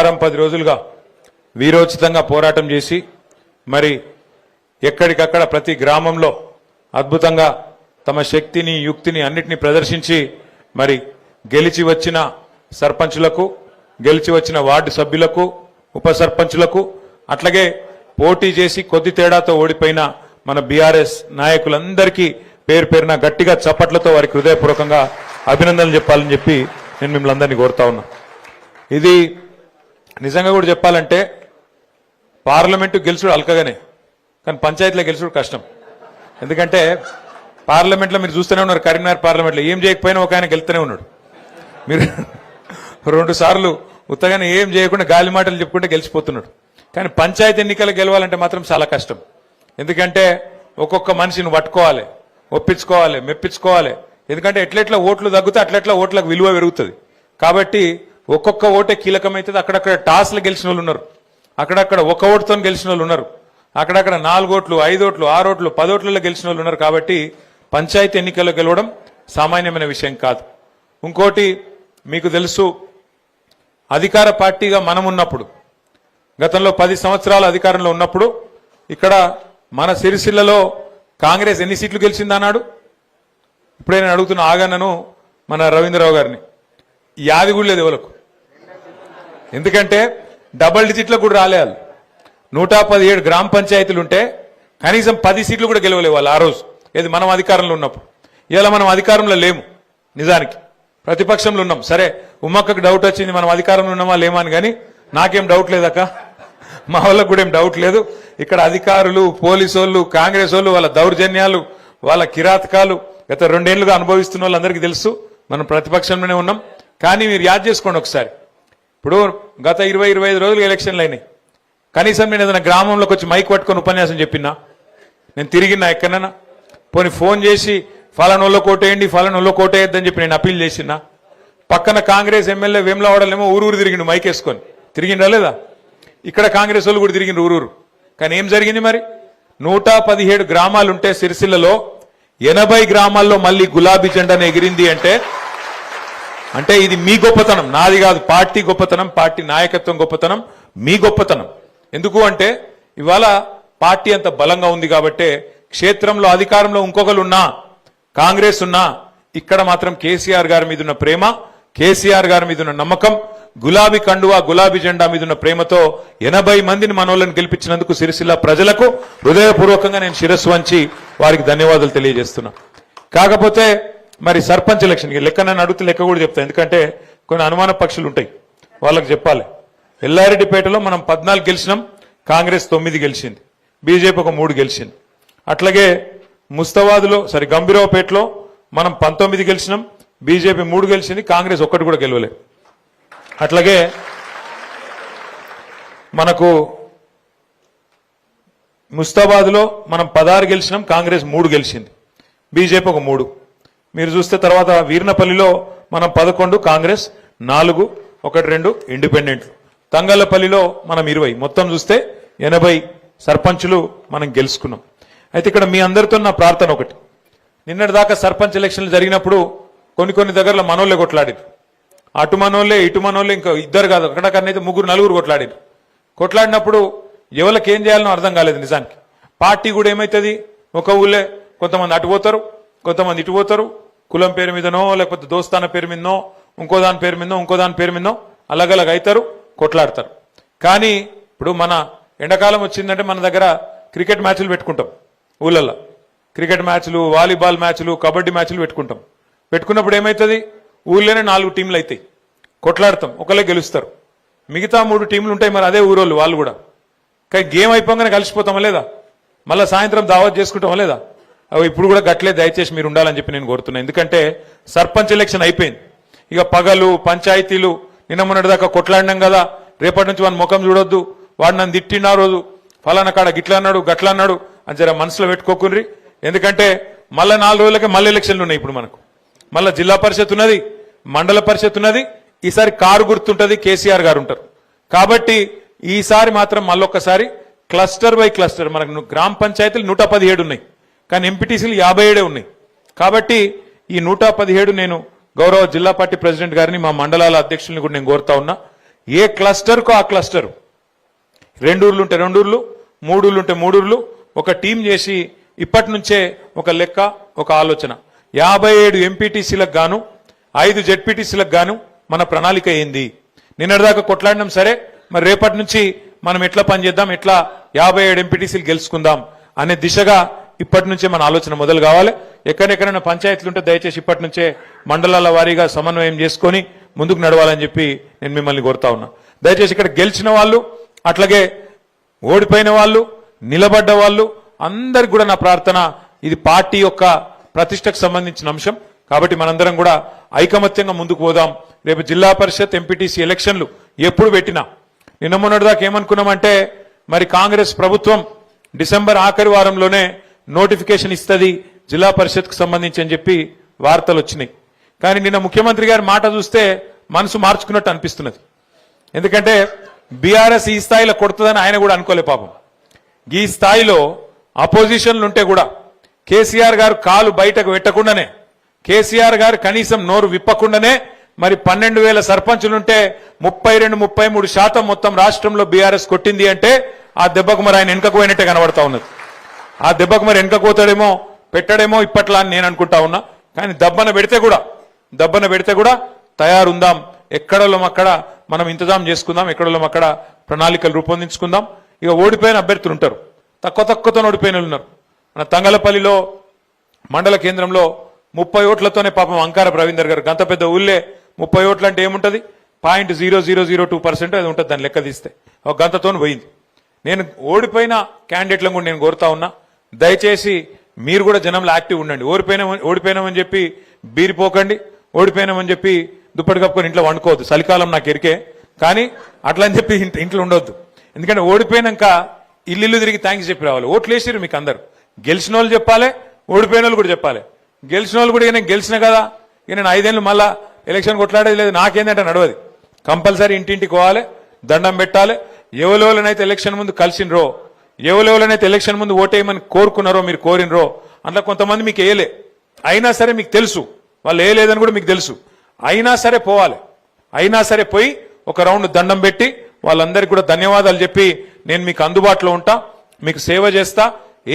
వారం 10 రోజులుగా వీరోచితంగా పోరాటం చేసి మరి ఎక్కడికక్కడ ప్రతి గ్రామంలో అద్భుతంగా తమ శక్తిని యుక్తిని అన్నిటిని ప్రదర్శించి మరి గెలిచి వచ్చిన సర్పంచులకు గెలిచి వచ్చిన వార్డు సభ్యులకు ఉప సర్పంచులకు అట్లాగే పోటీ చేసి కొద్ది తేడాతో ఓడిపోయిన మన బీఆర్ఎస్ నాయకులందరికీ పేరు పేరున గట్టిగా చప్పట్లతో వారికి హృదయపూర్వకంగా అభినందనలు చెప్పాలని చెప్పి నేను మిమ్మల్ని అందరినీ కోరుతా ఉన్నా. ఇది నిజంగా కూడా చెప్పాలంటే పార్లమెంటు గెలుచుడు అల్కగానే, కానీ పంచాయతీలో గెలుచుడు కష్టం. ఎందుకంటే పార్లమెంట్లో మీరు చూస్తూనే ఉన్నారు, కరీంనగర్ పార్లమెంట్లో ఏం చేయకపోయినా ఒక ఆయన గెలుస్తూనే ఉన్నాడు. మీరు 2 సార్లు ఉత్తగానే ఏం చేయకుండా గాలి మాటలు చెప్పుకుంటే గెలిచిపోతున్నాడు. కానీ పంచాయతీ ఎన్నికలు గెలవాలంటే మాత్రం చాలా కష్టం. ఎందుకంటే ఒక్కొక్క మనిషిని పట్టుకోవాలి, ఒప్పించుకోవాలి, మెప్పించుకోవాలి. ఎందుకంటే ఎట్లెట్లా ఓట్లు తగ్గితే అట్లెట్లా ఓట్లకు విలువ పెరుగుతుంది. కాబట్టి ఒక్కొక్క ఓటే కీలకమైతుంది. అక్కడక్కడ టాస్లు గెలిచిన వాళ్ళు ఉన్నారు, అక్కడక్కడ ఒక ఓటుతో గెలిచిన వాళ్ళు ఉన్నారు, అక్కడక్కడ 4 ఓట్లు 5 ఓట్లు 6 ఓట్లు 10 ఓట్లలో గెలిచిన వాళ్ళు ఉన్నారు. కాబట్టి పంచాయతీ ఎన్నికల్లో గెలవడం సామాన్యమైన విషయం కాదు. ఇంకోటి మీకు తెలుసు, అధికార పార్టీగా మనం ఉన్నప్పుడు గతంలో 10 సంవత్సరాలు అధికారంలో ఉన్నప్పుడు ఇక్కడ మన సిరిసిల్లలో కాంగ్రెస్ ఎన్ని సీట్లు గెలిచిందన్నాడు. ఇప్పుడే నేను అడుగుతున్న ఆగన్నను మన రవీంద్రరావు గారిని, యాది కూడా లేదు ఎవరికి. ఎందుకంటే డబల్ డిజిట్లో కూడా రాలేదు. 117 గ్రామ పంచాయతీలు ఉంటే కనీసం 10 సీట్లు కూడా గెలవలేవు వాళ్ళు ఆ రోజు. ఏది మనం అధికారంలో ఉన్నప్పుడు. ఇలా మనం అధికారంలో లేము, నిజానికి ప్రతిపక్షంలో ఉన్నాం. సరే ఉమ్మక్కకు డౌట్ వచ్చింది మనం అధికారంలో ఉన్నామా లేమా అని, కానీ నాకేం డౌట్ లేదక్క, మా వాళ్ళకు కూడా ఏం డౌట్ లేదు. ఇక్కడ అధికారులు, పోలీసు వాళ్ళు, కాంగ్రెస్ వాళ్ళు, వాళ్ళ దౌర్జన్యాలు, వాళ్ళ కిరాతకాలు గత 2 ఏళ్లుగా అనుభవిస్తున్న వాళ్ళందరికీ తెలుసు. మనం ప్రతిపక్షంలోనే ఉన్నాం. కానీ మీరు యాద్ చేసుకోండి ఒకసారి, ఇప్పుడు గత 20-25 రోజులు ఎలక్షన్లు అయినాయి. కనీసం నేను ఏదైనా గ్రామంలోకి వచ్చి మైక్ పట్టుకొని ఉపన్యాసం చెప్పినా, నేను తిరిగినా ఎక్కడన్నా, పోనీ ఫోన్ చేసి ఫలానోళ్ళో కోటేయండి ఫలానోళ్ళో కోటేయద్దని చెప్పి నేను అప్పీల్ చేసినా, పక్కన కాంగ్రెస్ ఎమ్మెల్యే వేములవాడలేమో ఊరూరు తిరిగిండు మైక్ వేసుకొని, తిరిగిండా లేదా? ఇక్కడ కాంగ్రెస్ వాళ్ళు కూడా తిరిగిండు ఊరూరు. కానీ ఏం జరిగింది మరి? 117 గ్రామాలుంటే సిరిసిల్లలో 80 గ్రామాల్లో మళ్ళీ గులాబీ జెండాను ఎగిరింది అంటే ఇది మీ గొప్పతనం, నాది కాదు. పార్టీ గొప్పతనం, పార్టీ నాయకత్వం గొప్పతనం, మీ గొప్పతనం. ఎందుకు అంటే ఇవాళ పార్టీ అంత బలంగా ఉంది కాబట్టే క్షేత్రంలో అధికారంలో ఇంకొకరు ఉన్నా, కాంగ్రెస్ ఉన్నా, ఇక్కడ మాత్రం కేసీఆర్ గారి మీద ఉన్న ప్రేమ, కేసీఆర్ గారి మీద ఉన్న నమ్మకం, గులాబీ కండువా గులాబీ జెండా మీద ఉన్న ప్రేమతో 80 మందిని మనోళ్ళని గెలిపించినందుకు సిరిసిల్ల ప్రజలకు హృదయపూర్వకంగా నేను శిరస్సు వంచి వారికి ధన్యవాదాలు తెలియజేస్తున్నా. కాకపోతే మరి సర్పంచ్ ఎలక్షన్ లెక్క నన్ను అడిగితే లెక్క కూడా చెప్తాను, ఎందుకంటే కొన్ని అనుమాన పక్షులు ఉంటాయి, వాళ్ళకి చెప్పాలి. ఎల్లారెడ్డిపేటలో మనం 14 గెలిచినాం, కాంగ్రెస్ 9 గెలిచింది, బీజేపీ ఒక 3 గెలిచింది. అట్లాగే ముస్తాబాద్లో గంభీరావుపేటలో మనం 19 గెలిచినాం, బీజేపీ 3 గెలిచింది, కాంగ్రెస్ 1 కూడా గెలవలేదు. అట్లాగే మనకు ముస్తాబాద్లో మనం 16 గెలిచినాం, కాంగ్రెస్ 3 గెలిచింది, బీజేపీ ఒక 3. మీరు చూస్తే తర్వాత వీర్నపల్లిలో మనం 11, కాంగ్రెస్ 4, 1-2 ఇండిపెండెంట్లు. తంగళ్లపల్లిలో మనం 20. మొత్తం చూస్తే 80 సర్పంచులు మనం గెలుచుకున్నాం. అయితే ఇక్కడ మీ అందరితో నా ప్రార్థన ఒకటి, నిన్నటి దాకా సర్పంచ్ ఎలక్షన్లు జరిగినప్పుడు కొన్ని దగ్గరలో మనోళ్ళే కొట్లాడారు. అటు మనోళ్ళే ఇటు మనోళ్ళే, ఇంకా 2 కాదు, అక్కడక్కడనైతే 3-4 కొట్లాడారు. కొట్లాడినప్పుడు ఎవరికి ఏం చేయాలనో అర్థం కాలేదు. నిజానికి పార్టీ కూడా ఏమవుతుంది, ఒక ఊళ్ళే కొంతమంది అటు పోతారు, కొంతమంది ఇటు పోతారు, కులం పేరు మీదనో లేకపోతే దోస్తాన పేరు మీదనో ఇంకో దాని పేరు మీదనో అలగలగ అవుతారు, కొట్లాడతారు. కానీ ఇప్పుడు మన ఎండాకాలం వచ్చిందంటే మన దగ్గర క్రికెట్ మ్యాచ్లు పెట్టుకుంటాం, ఊళ్ళల్లో క్రికెట్ మ్యాచ్లు, వాలీబాల్ మ్యాచ్లు, కబడ్డీ మ్యాచ్లు పెట్టుకుంటాం. పెట్టుకున్నప్పుడు ఏమవుతుంది, ఊళ్ళోనే 4 టీంలు అవుతాయి, కొట్లాడతాం, ఒకళ్ళే గెలుస్తారు, మిగతా 3 టీంలు ఉంటాయి. మరి అదే ఊరోళ్ళు వాళ్ళు కూడా. కానీ గేమ్ అయిపోగానే కలిసిపోతామా లేదా, మళ్ళీ సాయంత్రం దావత్ చేసుకుంటామా లేదా? ఇప్పుడు కూడా గట్లే దయచేసి మీరు ఉండాలని చెప్పి నేను కోరుతున్నాను. ఎందుకంటే సర్పంచ్ ఎలక్షన్ అయిపోయింది, ఇక పగలు పంచాయతీలు నిన్న మొన్నటి దాకా కొట్లాడినాం కదా, రేపటి నుంచి వాడిని ముఖం చూడొద్దు, వాడు నన్ను తిట్టిన రోజు ఫలానా కాడ గిట్లా అన్నాడు గట్లా అన్నాడు అని జర మనసులో పెట్టుకోకుండ్రి. ఎందుకంటే మళ్ళీ 4 రోజులకే మళ్ళీ ఎలక్షన్లు ఉన్నాయి. ఇప్పుడు మనకు మళ్ళీ జిల్లా పరిషత్ ఉన్నది, మండల పరిషత్ ఉన్నది, ఈసారి కారు గుర్తుంటది, కేసీఆర్ గారు ఉంటారు. కాబట్టి ఈసారి మాత్రం మళ్ళొక్కసారి క్లస్టర్ బై క్లస్టర్ మనకు గ్రామ పంచాయతీలు 117 ఉన్నాయి, కానీ ఎంపీటీసీలు 57 ఉన్నాయి. కాబట్టి ఈ 117 నేను గౌరవ జిల్లా పార్టీ ప్రెసిడెంట్ గారిని, మా మండలాల అధ్యక్షుల్ని కూడా నేను కోరుతా ఉన్నా, ఏ క్లస్టర్కో ఆ క్లస్టర్, 2 ఊర్లు ఉంటే 2 ఊర్లు, 3 ఊర్లు ఉంటే 3 ఊర్లు, ఒక టీం చేసి ఇప్పటి నుంచే ఒక లెక్క, ఒక ఆలోచన. 57 ఎంపీటీసీలకు గాను 5 జెడ్పీటీసీలకు గాను మన ప్రణాళిక ఏంది? నిన్నటిదాకా కొట్లాడినాం, సరే మరి రేపటి నుంచి మనం ఎట్లా పనిచేద్దాం, ఎట్లా 57 ఎంపీటీసీలు గెలుచుకుందాం అనే దిశగా ఇప్పటి నుంచే మన ఆలోచన మొదలు కావాలి. ఎక్కడెక్కడైనా పంచాయతీలు ఉంటే దయచేసి ఇప్పటి నుంచే మండలాల వారీగా సమన్వయం చేసుకొని ముందుకు నడవాలని చెప్పి నేను మిమ్మల్ని కోరుతా ఉన్నా. దయచేసి ఇక్కడ గెలిచిన వాళ్ళు, అట్లాగే ఓడిపోయిన వాళ్ళు, నిలబడ్డ వాళ్ళు అందరికి కూడా నా ప్రార్థన, ఇది పార్టీ యొక్క ప్రతిష్టకు సంబంధించిన అంశం కాబట్టి మనందరం కూడా ఐకమత్యంగా ముందుకు పోదాం. రేపు జిల్లా పరిషత్ ఎంపీటీసీ ఎలక్షన్లు ఎప్పుడు పెట్టినా, నిన్న మొన్నటిదాకా ఏమనుకున్నామంటే మరి కాంగ్రెస్ ప్రభుత్వం డిసెంబర్ ఆఖరి వారంలోనే నోటిఫికేషన్ ఇస్తుంది జిల్లా పరిషత్కు సంబంధించి అని చెప్పి వార్తలు వచ్చినాయి. కానీ నిన్న ముఖ్యమంత్రి గారి మాట చూస్తే మనసు మార్చుకున్నట్టు అనిపిస్తున్నది. ఎందుకంటే బీఆర్ఎస్ ఈ స్థాయిలో కొడుతుందని ఆయన కూడా అనుకోలే పాపం. ఈ స్థాయిలో అపోజిషన్లు ఉంటే కూడా కేసీఆర్ గారు కాలు బయటకు పెట్టకుండానే, కేసీఆర్ గారు కనీసం నోరు విప్పకుండానే మరి 12,000 సర్పంచులుంటే 32-33% మొత్తం రాష్ట్రంలో బీఆర్ఎస్ కొట్టింది అంటే ఆ దెబ్బకు మరి ఆయన వెనుకకు పోయినట్టే కనబడతా ఉన్నది. ఆ దెబ్బకు మరి వెనుకకు పోతాడేమో, పెట్టడేమో ఇప్పట్లా అని నేను అనుకుంటా ఉన్నా. కానీ దబ్బన పెడితే కూడా తయారుందాం. ఎక్కడోళ్ళం అక్కడ మనం ఇంతజాం చేసుకుందాం, ఎక్కడోళ్ళం అక్కడ ప్రణాళికలు రూపొందించుకుందాం. ఇక ఓడిపోయిన అభ్యర్థులు ఉంటారు, తక్కువతో ఓడిపోయిన ఉన్నారు. మన తంగలపల్లిలో మండల కేంద్రంలో 30 ఓట్లతోనే పాపం అంకార రవీందర్ గారు, గంత పెద్ద ఊళ్ళే 30 ఓట్లు అంటే ఏముంటది, 0.0002% అది ఉంటుంది దాన్ని లెక్క తీస్తే, ఒక గంతతో పోయింది. నేను ఓడిపోయిన క్యాండిడేట్లను కూడా నేను కోరుతా ఉన్నా, దయచేసి మీరు కూడా జనంలో యాక్టివ్ ఉండండి. ఓడిపోయినామని చెప్పి బీరిపోకండి, ఓడిపోయినామని చెప్పి దుప్పటి కప్పుకొని ఇంట్లో వండుకోవద్దు. చలికాలం నాకు ఎరికే, కానీ అట్లా అని చెప్పి ఇంట్లో ఉండొద్దు. ఎందుకంటే ఓడిపోయినాక ఇల్లు తిరిగి థ్యాంక్స్ చెప్పి రావాలి. ఓట్లు వేసిరు మీకు అందరు, గెలిచిన వాళ్ళు చెప్పాలి, ఓడిపోయిన వాళ్ళు కూడా చెప్పాలి. గెలిచిన వాళ్ళు కూడా నేను గెలిచిన కదా, ఇక నేను 5 ఏళ్ళు మళ్ళా ఎలక్షన్ కొట్లాడేది లేదు, నాకేందంటే నడవది. కంపల్సరీ ఇంటింటికి పోవాలి, దండం పెట్టాలి. ఎవరెవరైతే ఎలక్షన్ ముందు కలిసినరో, ఎవరెవరైతే ఎలక్షన్ ముందు ఓటేయమని కోరుకున్నారో, మీరు కోరినరో, అందులో కొంతమంది మీకు వేయలే, అయినా సరే మీకు తెలుసు వాళ్ళు వేయలేదని కూడా మీకు తెలుసు, అయినా సరే పోవాలి. అయినా సరే పోయి ఒక రౌండ్ దండం పెట్టి వాళ్ళందరికీ కూడా ధన్యవాదాలు చెప్పి నేను మీకు అందుబాటులో ఉంటా, మీకు సేవ చేస్తా,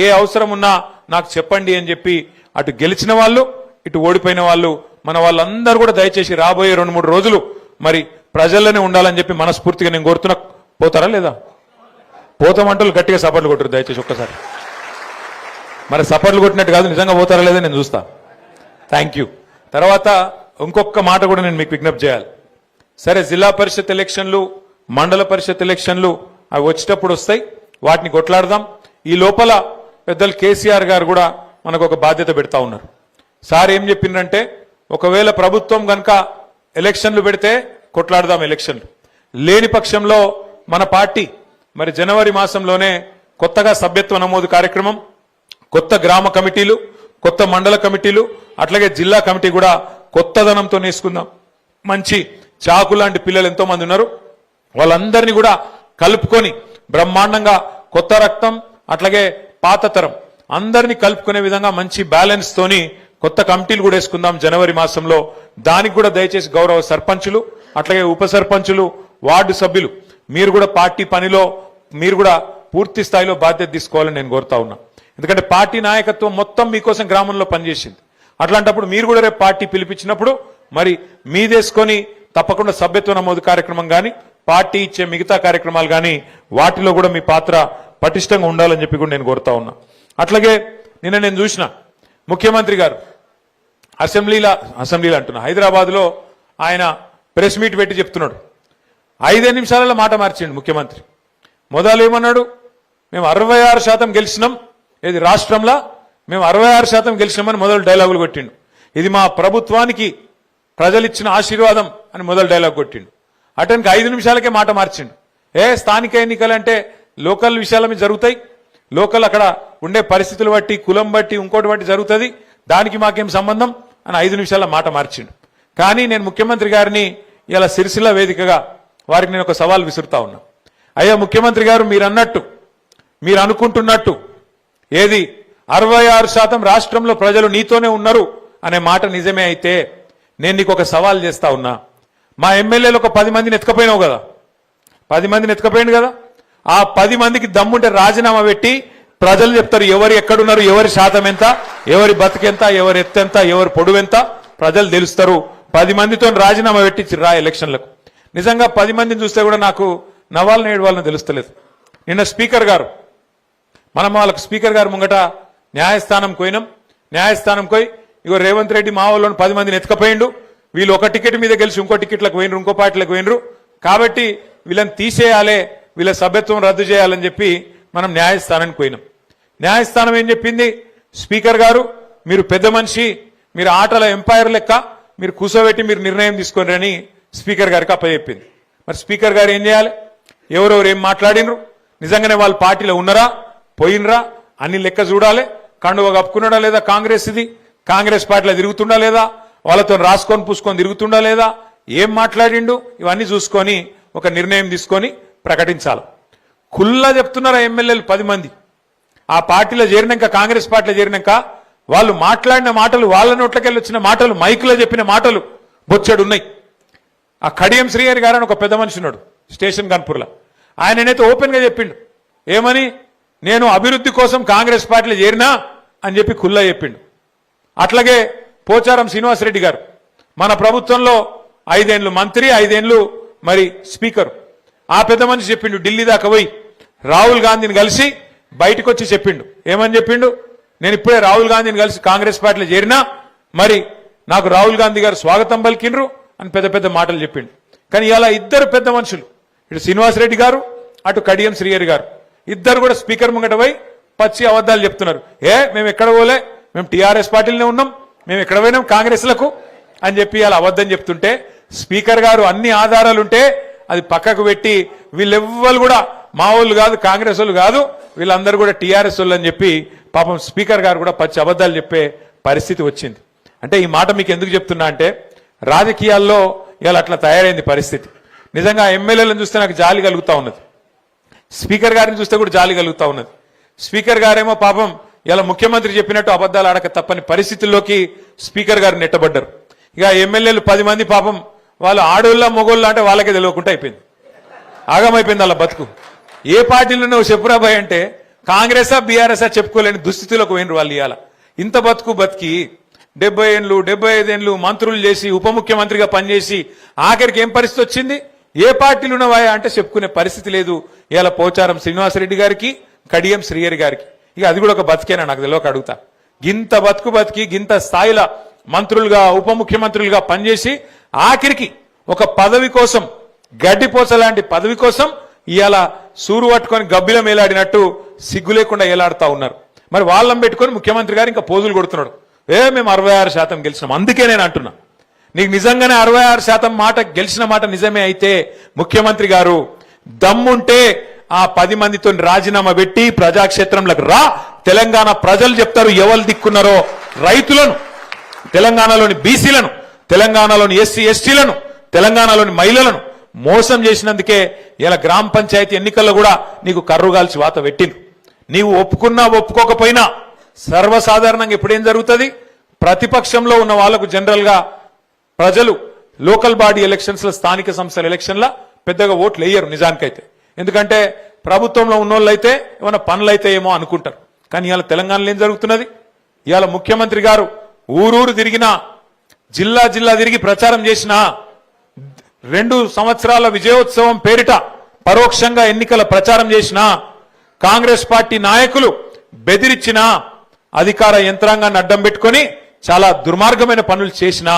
ఏ అవసరం ఉన్నా నాకు చెప్పండి అని చెప్పి అటు గెలిచిన వాళ్ళు, ఇటు ఓడిపోయిన వాళ్ళు, మన వాళ్ళందరూ కూడా దయచేసి రాబోయే 2-3 రోజులు మరి ప్రజల్లోనే ఉండాలని చెప్పి మనస్ఫూర్తిగా నేను కోరుతున్నా. పోతారా లేదా? పోతామంటూ గట్టిగా సపోర్ట్లు కొట్టరు దయచేసి ఒక్కసారి. మరి సపోర్ట్లు కొట్టినట్టు కాదు, నిజంగా పోతారా లేదా నేను చూస్తా. Thank you. తర్వాత ఇంకొక మాట కూడా నేను మీకు విజ్ఞప్తి చేయాలి. సరే, జిల్లా పరిషత్ ఎలక్షన్లు, మండల పరిషత్ ఎలక్షన్లు అవి వచ్చేటప్పుడు వస్తాయి, వాటిని కొట్లాడదాం. ఈ లోపల పెద్దలు కేసీఆర్ గారు కూడా మనకు ఒక బాధ్యత పెడతా ఉన్నారు. సార్ ఏం చెప్పిండ్రంటే, ఒకవేళ ప్రభుత్వం గనక ఎలక్షన్లు పెడితే కొట్లాడదాం, ఎలక్షన్లు లేని పక్షంలో మన పార్టీ మరి జనవరి మాసంలోనే కొత్తగా సభ్యత్వ నమోదు కార్యక్రమం, కొత్త గ్రామ కమిటీలు, కొత్త మండల కమిటీలు, అట్లాగే జిల్లా కమిటీ కూడా కొత్తదనంతో నేసుకుందాం. మంచి చాకు లాంటి పిల్లలు ఎంతో మంది ఉన్నారు, వాళ్ళందరినీ కూడా కలుపుకొని బ్రహ్మాండంగా కొత్త రక్తం అట్లాగే పాత తరం అందరినీ కలుపుకునే విధంగా మంచి బ్యాలెన్స్ తోని కొత్త కమిటీలు కూడా వేసుకుందాం జనవరి మాసంలో. దానికి కూడా దయచేసి గౌరవ సర్పంచులు, అట్లాగే ఉప సర్పంచులు, వార్డు సభ్యులు మీరు కూడా పార్టీ పనిలో మీరు కూడా పూర్తి స్థాయిలో బాధ్యత తీసుకోవాలని నేను కోరుతా ఉన్నా. ఎందుకంటే పార్టీ నాయకత్వం మొత్తం మీకోసం గ్రామంలో పనిచేసింది. అట్లాంటప్పుడు మీరు కూడా రేపు పార్టీ పిలిపించినప్పుడు మరి మీదేసుకొని తప్పకుండా సభ్యత్వ నమోదు కార్యక్రమం కానీ, పార్టీ ఇచ్చే మిగతా కార్యక్రమాలు కానీ వాటిలో కూడా మీ పాత్ర పటిష్టంగా ఉండాలని చెప్పి కూడా నేను కోరుతా ఉన్నా. అట్లాగే నిన్న నేను చూసిన ముఖ్యమంత్రి గారు అసెంబ్లీలో అంటున్నా, హైదరాబాద్ లో ఆయన ప్రెస్ మీట్ పెట్టి చెప్తున్నాడు. 5 నిమిషాలలో మాట మార్చిండు ముఖ్యమంత్రి. మొదలు ఏమన్నాడు, మేము 66% గెలిచినాం, ఇది రాష్ట్రంలో మేము 66% గెలిచినామని మొదలు డైలాగులు కొట్టిండు. ఇది మా ప్రభుత్వానికి ప్రజలిచ్చిన ఆశీర్వాదం అని మొదలు డైలాగ్ కొట్టిండు. అతనికి 5 నిమిషాలకే మాట మార్చిండు. స్థానిక ఎన్నికలంటే లోకల్ విషయాల మీద జరుగుతాయి, లోకల్ అక్కడ ఉండే పరిస్థితులు బట్టి, కులం బట్టి, ఇంకోటి బట్టి జరుగుతుంది, దానికి మాకేం సంబంధం అని 5 నిమిషాల మాట మార్చిండు. కానీ నేను ముఖ్యమంత్రి గారిని ఇలా సిరిసిల్ల వేదికగా వారికి నేను ఒక సవాల్ విసురుతా ఉన్నా. అయ్యా ముఖ్యమంత్రి గారు, మీరు అనుకుంటున్నట్టు ఏది 66% రాష్ట్రంలో ప్రజలు నీతోనే ఉన్నారు అనే మాట నిజమే అయితే నేను నీకు ఒక సవాల్ చేస్తా ఉన్నా. మా ఎమ్మెల్యేలు ఒక 10 మందిని ఎత్తుకపోయినావు కదా, 10 మందిని ఎత్తుకపోయింది కదా. ఆ 10 మందికి దమ్ముంటే రాజీనామా పెట్టి ప్రజలు చెప్తారు ఎవరు ఎక్కడున్నారు, ఎవరి శాతం ఎంత, ఎవరి బతికెంత, ఎవరి ఎత్తెంత, ఎవరి పొడువెంత ప్రజలు తెలుస్తారు. 10 మందితో రాజీనామా పెట్టి రా ఎలక్షన్లకు. నిజంగా 10 మందిని చూస్తే కూడా నాకు నవ్వాలని ఏడవాలని తెలుస్తలేదు. నిన్న స్పీకర్ గారు మనం వాళ్ళకు స్పీకర్ గారు ముంగట న్యాయస్థానం పోయినాం. న్యాయస్థానం పోయి ఇగో రేవంత్ రెడ్డి మా వాళ్ళని 10 మందిని ఎత్తుకపోయిండు, వీళ్ళు ఒక టికెట్ మీద గెలిచి ఇంకో టికెట్లకు పోయినరు, ఇంకో పార్టీలకు పోయినరు, కాబట్టి వీళ్ళని తీసేయాలి, వీళ్ళ సభ్యత్వం రద్దు చేయాలని చెప్పి మనం న్యాయస్థానానికి పోయినాం. న్యాయస్థానం ఏం చెప్పింది, స్పీకర్ గారు మీరు పెద్ద మనిషి, మీరు ఆటల ఎంపైర్ లెక్క మీరు కూర్చోబెట్టి మీరు నిర్ణయం తీసుకోండి అని స్పీకర్ గారికి అప్పచెప్పింది. మరి స్పీకర్ గారు ఏం చేయాలి, ఎవరెవరు ఏం మాట్లాడినరు, నిజంగానే వాళ్ళ పార్టీలో ఉన్నారా పోయినరా అన్ని లెక్క చూడాలి. కండువ కప్పుకున్నాడా లేదా కాంగ్రెస్, ఇది కాంగ్రెస్ పార్టీలో తిరుగుతుండా లేదా, వాళ్ళతో రాసుకొని పూసుకొని తిరుగుతుండా లేదా, ఏం మాట్లాడిండు, ఇవన్నీ చూసుకొని ఒక నిర్ణయం తీసుకొని ప్రకటించాలి. కుల్లా చెప్తున్నారా ఎమ్మెల్యేలు 10 మంది ఆ పార్టీలో చేరినాక, కాంగ్రెస్ పార్టీలో చేరినాక వాళ్ళు మాట్లాడిన మాటలు, వాళ్ళ నోట్లకెళ్ళి వచ్చిన మాటలు, మైకులో చెప్పిన మాటలు బొచ్చెడు ఉన్నాయి. ఆ కడియం శ్రీహరి గారు అని ఒక పెద్ద మనిషి ఉన్నాడు స్టేషన్ కాన్పూర్లో, ఆయననైతే ఓపెన్ గా చెప్పిండు ఏమని, నేను అభివృద్ధి కోసం కాంగ్రెస్ పార్టీలో చేరినా అని చెప్పి కుల్లా చెప్పిండు. అట్లాగే పోచారం శ్రీనివాసరెడ్డి గారు మన ప్రభుత్వంలో 5 ఏళ్లు మంత్రి, 5 ఏళ్లు మరి స్పీకర్. ఆ పెద్ద మనిషి చెప్పిండు ఢిల్లీ దాకా పోయి రాహుల్ గాంధీని కలిసి బయటకు వచ్చి చెప్పిండు. ఏమని చెప్పిండు, నేను ఇప్పుడే రాహుల్ గాంధీని కలిసి కాంగ్రెస్ పార్టీలో చేరినా, మరి నాకు రాహుల్ గాంధీ గారు స్వాగతం పలికిండ్రు అని పెద్ద పెద్ద మాటలు చెప్పిండు. కానీ ఇలా ఇద్దరు పెద్ద మనుషులు, ఇటు శ్రీనివాసరెడ్డి గారు అటు కడియం శ్రీహరి గారు, ఇద్దరు కూడా స్పీకర్ ముంగట పోయి పచ్చి అబద్ధాలు చెప్తున్నారు. మేము ఎక్కడ పోలే, మేము టీఆర్ఎస్ పార్టీలోనే ఉన్నాం, మేము ఎక్కడ పోయినాం కాంగ్రెస్లకు అని చెప్పి అలా అబద్ధం చెప్తుంటే, స్పీకర్ గారు అన్ని ఆధారాలుంటే అది పక్కకు పెట్టి వీళ్ళెవ్వరు కూడా మా వాళ్ళు కాదు, కాంగ్రెస్ వాళ్ళు కాదు, వీళ్ళందరూ కూడా టీఆర్ఎస్ వాళ్ళు అని చెప్పి పాపం స్పీకర్ గారు కూడా పచ్చి అబద్ధాలు చెప్పే పరిస్థితి వచ్చింది. అంటే ఈ మాట మీకు ఎందుకు చెప్తున్నా అంటే, రాజకీయాల్లో ఇవాళ అట్లా తయారైంది పరిస్థితి. నిజంగా ఎమ్మెల్యేలను చూస్తే నాకు జాలి కలుగుతా ఉన్నది, స్పీకర్ గారిని చూస్తే కూడా జాలి కలుగుతా ఉన్నది. స్పీకర్ గారేమో పాపం ఇలా ముఖ్యమంత్రి చెప్పినట్టు అబద్ధాలు ఆడక తప్పని పరిస్థితుల్లోకి స్పీకర్ గారు నెట్టబడ్డారు. ఇక ఎమ్మెల్యేలు 10 మంది పాపం వాళ్ళు ఆడోళ్ళ మొగోళ్ళ అంటే వాళ్ళకే తెలియకుండా అయిపోయింది, ఆగమైపోయింది వాళ్ళ బతుకు. ఏ పార్టీలో నువ్వు చెప్పురాబాయ్ అంటే కాంగ్రెసా బీఆర్ఎస్ఆ చెప్పుకోలేని దుస్థితిలోకి పోయినరు వాళ్ళు. ఇవాళ ఇంత బతికి 70 ఏళ్ళు 75 ఏళ్ళు మంత్రులు చేసి ఉప ముఖ్యమంత్రిగా పనిచేసి ఆఖరికి ఏం పరిస్థితి వచ్చింది, ఏ పార్టీలు ఉన్నవాయా అంటే చెప్పుకునే పరిస్థితి లేదు. ఇవాళ పోచారం శ్రీనివాసరెడ్డి గారికి, కడియం శ్రీహరి గారికి. ఇక అది కూడా ఒక బతికేనా నాకు తెలియక అడుగుతా. గింత బతికి గింత స్థాయిలో మంత్రులుగా ఉప ముఖ్యమంత్రులుగా పనిచేసి ఆఖరికి ఒక పదవి కోసం, గడ్డిపోస లాంటి పదవి కోసం ఇవాళ సూరు పట్టుకొని గబ్బిలం ఏలాడినట్టు సిగ్గు లేకుండా ఏలాడుతా ఉన్నారు. మరి వాళ్ళని పెట్టుకొని ముఖ్యమంత్రి గారు ఇంకా పోజులు కొడుతున్నాడు, మేము 66% గెలిచినాం. అందుకే నేను అంటున్నా, నీకు నిజంగానే 66% మాట గెలిచిన మాట నిజమే అయితే ముఖ్యమంత్రి గారు దమ్ముంటే ఆ 10 మందితో రాజీనామా పెట్టి ప్రజాక్షేత్రంలోకి రా. తెలంగాణ ప్రజలు చెప్తారు ఎవరు దిక్కున్నారో, రైతులను, తెలంగాణలోని బీసీలను, తెలంగాణలోని ఎస్సీ ఎస్టీలను, తెలంగాణలోని మహిళలను మోసం చేసినందుకే ఇలా గ్రామ పంచాయతీ ఎన్నికల్లో కూడా నీకు కర్రుగాల్చి వాత పెట్టింది. నీవు ఒప్పుకున్నా ఒప్పుకోకపోయినా సర్వసాధారణంగా ఎప్పుడేం జరుగుతుంది, ప్రతిపక్షంలో ఉన్న వాళ్లకు జనరల్ గా ప్రజలు లోకల్ బాడీ ఎలక్షన్స్ లో, స్థానిక సంస్థల ఎలక్షన్ల పెద్దగా ఓట్లు వేయరు నిజానికైతే. ఎందుకంటే ప్రభుత్వంలో ఉన్నోళ్ళైతే ఏమైనా పనులైతే ఏమో అనుకుంటారు. కానీ ఇవాళ తెలంగాణలో ఏం జరుగుతున్నది, ఇవాళ ముఖ్యమంత్రి గారు ఊరూరు తిరిగినా, జిల్లా జిల్లా తిరిగి ప్రచారం చేసినా, 2 సంవత్సరాల విజయోత్సవం పేరిట పరోక్షంగా ఎన్నికల ప్రచారం చేసినా, కాంగ్రెస్ పార్టీ నాయకులు బెదిరించినా, అధికార యంత్రాంగాన్ని అడ్డం పెట్టుకొని చాలా దుర్మార్గమైన పనులు చేసినా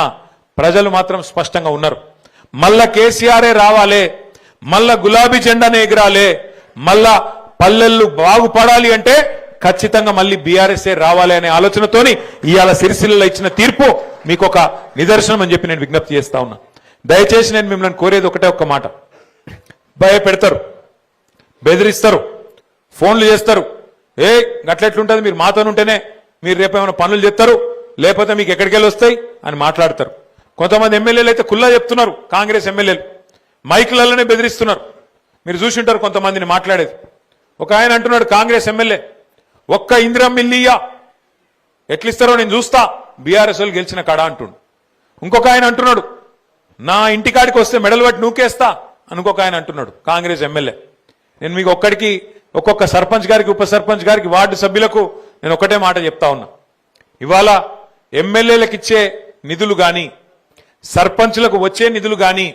ప్రజలు మాత్రం స్పష్టంగా ఉన్నారు. మళ్ళా కేసీఆరే రావాలే, మళ్ళా గులాబీ జెండానే ఎగరాలే, మళ్ళా పల్లెళ్ళు బాగుపడాలి అంటే ఖచ్చితంగా మళ్ళీ బీఆర్ఎస్ఏ రావాలి అనే ఆలోచనతోని ఇవాళ సిరిసిల్లలో ఇచ్చిన తీర్పు మీకు ఒక నిదర్శనం అని చెప్పి నేను విజ్ఞప్తి చేస్తా ఉన్నా. దయచేసి నేను మిమ్మల్ని కోరేది ఒకటే ఒక్క మాట, భయపెడతారు, బెదిరిస్తారు, ఫోన్లు చేస్తారు, గట్లెట్లుంటుంది మీరు మాతోనుంటేనే మీరు రేపు ఏమైనా పనులు చేస్తారు, లేకపోతే మీకు ఎక్కడికి వెళ్ళి వస్తాయి అని మాట్లాడతారు. కొంతమంది ఎమ్మెల్యేలు అయితే కుల్లా చెప్తున్నారు, కాంగ్రెస్ ఎమ్మెల్యేలు మైకులలోనే బెదిరిస్తున్నారు. మీరు చూసింటారు కొంతమందిని మాట్లాడేది. ఒక ఆయన అంటున్నాడు, కాంగ్రెస్ ఎమ్మెల్యే, ఒక్క ఇందిరమ్మ ఇల్లియా ఎట్లిస్తారో నేను చూస్తా, బీఆర్ఎస్ వాళ్ళు గెలిచిన కాడ అంటుండు. ఇంకొక ఆయన అంటున్నాడు, నా ఇంటికాడికి వస్తే మెడలు పట్టి నూకేస్తా అనుకోక ఆయన అంటున్నాడు కాంగ్రెస్ ఎమ్మెల్యే. నేను మీకు ఒక్కొక్క సర్పంచ్ గారికి ఉప సర్పంచ్ గారికి వార్డు సభ్యులకు నేను ఒకటే మాట చెప్తా ఉన్నా. ఇవాళ ఎమ్మెల్యేలకు ఇచ్చే నిధులు కానీ సర్పంచ్లకు వచ్చే నిధులు కానీ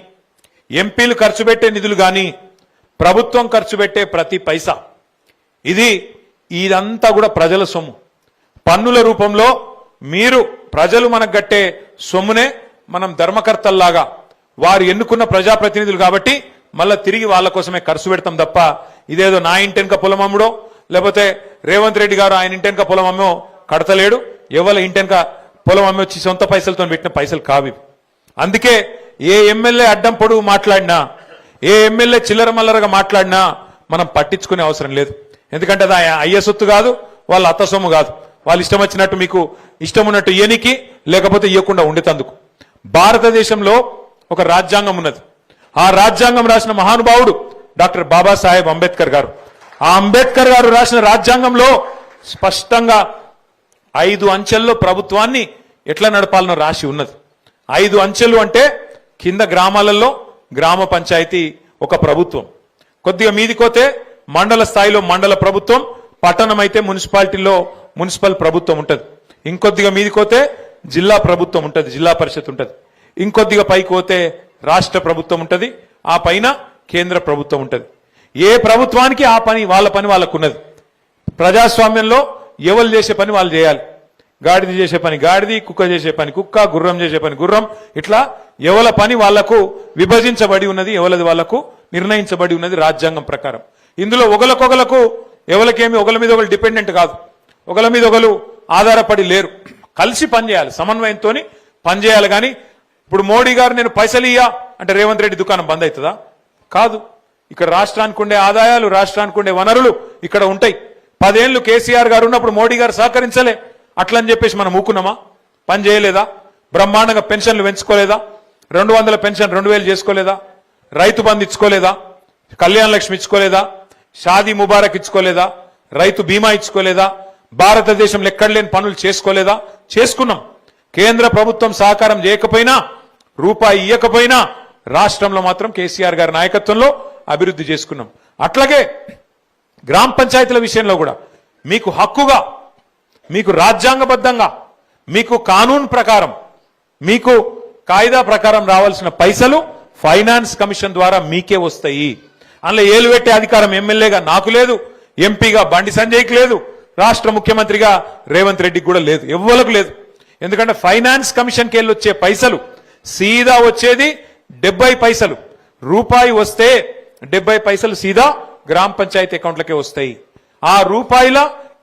ఎంపీలు ఖర్చు పెట్టే నిధులు కానీ ప్రభుత్వం ఖర్చు పెట్టే ప్రతి పైసా ఇదంతా కూడా ప్రజల సొమ్ము. పన్నుల రూపంలో మీరు ప్రజలు మనకు గట్టే సొమ్మునే మనం ధర్మకర్తల్లాగా వారు ఎన్నుకున్న ప్రజాప్రతినిధులు కాబట్టి మళ్ళా తిరిగి వాళ్ళ కోసమే ఖర్చు పెడతాం తప్ప ఇదేదో నా ఇంటెనక పొలం అమ్ముడో లేకపోతే రేవంత్ రెడ్డి గారు ఆయన ఇంటెనక పొలం అమ్మో కడతలేడు, ఎవరి ఇంటెనక పొలం అమ్మి వచ్చి సొంత పైసలతో పెట్టిన పైసలు కావి. అందుకే ఏ ఎమ్మెల్యే అడ్డం పొడుగు మాట్లాడినా ఏ ఎమ్మెల్యే చిల్లర మల్లరగా మాట్లాడినా మనం పట్టించుకునే అవసరం లేదు. ఎందుకంటే అది అయ్య సొత్తు కాదు, వాళ్ళ అత్త సొమ్ము కాదు. వాళ్ళు ఇష్టం వచ్చినట్టు మీకు ఇష్టం ఉన్నట్టు ఇయనికి లేకపోతే ఇవ్వకుండా ఉండేటందుకు. భారతదేశంలో ఒక రాజ్యాంగం ఉన్నది. ఆ రాజ్యాంగం రాసిన మహానుభావుడు డాక్టర్ బాబాసాహెబ్ అంబేద్కర్ గారు. ఆ అంబేద్కర్ గారు రాసిన రాజ్యాంగంలో స్పష్టంగా 5 అంచెల్లో ప్రభుత్వాన్ని ఎట్లా నడపాలనో రాసి ఉన్నది. 5 అంచెలు అంటే కింద గ్రామాలలో గ్రామ పంచాయతీ ఒక ప్రభుత్వం, కొద్దిగా మీదికోతే మండల స్థాయిలో మండల ప్రభుత్వం, పట్టణం అయితే మున్సిపాలిటీలో మున్సిపల్ ప్రభుత్వం ఉంటుంది. ఇంకొద్దిగా మీదికోతే జిల్లా ప్రభుత్వం ఉంటుంది, జిల్లా పరిషత్ ఉంటుంది. ఇంకొద్దిగా పైకి పోతే రాష్ట్ర ప్రభుత్వం ఉంటుంది, ఆ పైన కేంద్ర ప్రభుత్వం ఉంటుంది. ఏ ప్రభుత్వానికి ఆ పని వాళ్ళ పని వాళ్ళకు ఉన్నది. ప్రజాస్వామ్యంలో ఎవరు చేసే పని వాళ్ళు చేయాలి. గాడిద చేసే పని గాడిది, కుక్క చేసే పని కుక్క, గుర్రం చేసే పని గుర్రం, ఇట్లా ఎవల పని వాళ్లకు విభజించబడి ఉన్నది, ఎవలది వాళ్లకు నిర్ణయించబడి ఉన్నది రాజ్యాంగం ప్రకారం. ఇందులో ఒకరికొకలకు ఎవరికేమి ఒకరి మీద ఒకరు డిపెండెంట్ కాదు, ఒకరి మీద ఒకరు ఆధారపడి లేరు. కలిసి పనిచేయాలి, సమన్వయంతో పనిచేయాలి. కానీ ఇప్పుడు మోడీ గారు నేను పైసలు ఇయ్యా అంటే రేవంత్ రెడ్డి దుకాణం బంద్ అవుతుందా? కాదు. ఇక్కడ రాష్ట్రానికి ఉండే ఆదాయాలు, రాష్ట్రానికి ఉండే వనరులు ఇక్కడ ఉంటాయి. 10 ఏళ్లు కేసీఆర్ గారు ఉన్నప్పుడు మోడీ గారు సహకరించలే, అట్లని చెప్పేసి మనం ఊకున్నామా? పని చేయలేదా? బ్రహ్మాండంగా పెన్షన్లు పెంచుకోలేదా? 200 పెన్షన్ 2000 చేసుకోలేదా? రైతు బంధు ఇచ్చుకోలేదా? కళ్యాణ లక్ష్మి ఇచ్చుకోలేదా? షాదీ ముబారక్ ఇచ్చుకోలేదా? రైతు బీమా ఇచ్చుకోలేదా? భారతదేశంలో ఎక్కడలేని పనులు చేసుకోలేదా? చేసుకున్నాం. కేంద్ర ప్రభుత్వం సహకారం చేయకపోయినా, రూపాయి ఇయ్యకపోయినా రాష్ట్రంలో మాత్రం కేసీఆర్ గారి నాయకత్వంలో అభివృద్ధి చేసుకున్నాం. అట్లాగే గ్రామ పంచాయతీల విషయంలో కూడా మీకు హక్కుగా, మీకు రాజ్యాంగబద్ధంగా, మీకు కానూన్ ప్రకారం, మీకు కాయిదా ప్రకారం రావాల్సిన పైసలు ఫైనాన్స్ కమిషన్ ద్వారా మీకే వస్తాయి. అందులో ఏలు పెట్టే అధికారం ఎమ్మెల్యేగా నాకు లేదు, ఎంపీగా బండి సంజయ్కి లేదు, రాష్ట్ర ముఖ్యమంత్రిగా రేవంత్ రెడ్డికి కూడా లేదు, ఎవ్వలకు లేదు. ఎందుకంటే ఫైనాన్స్ కమిషన్కి వెళ్ళి వచ్చే పైసలు సీదా వచ్చేది 70 పైసలు. రూపాయి వస్తే 70 పైసలు సీదా గ్రామ పంచాయతీ అకౌంట్లకే వస్తాయి. ఆ రూపాయిల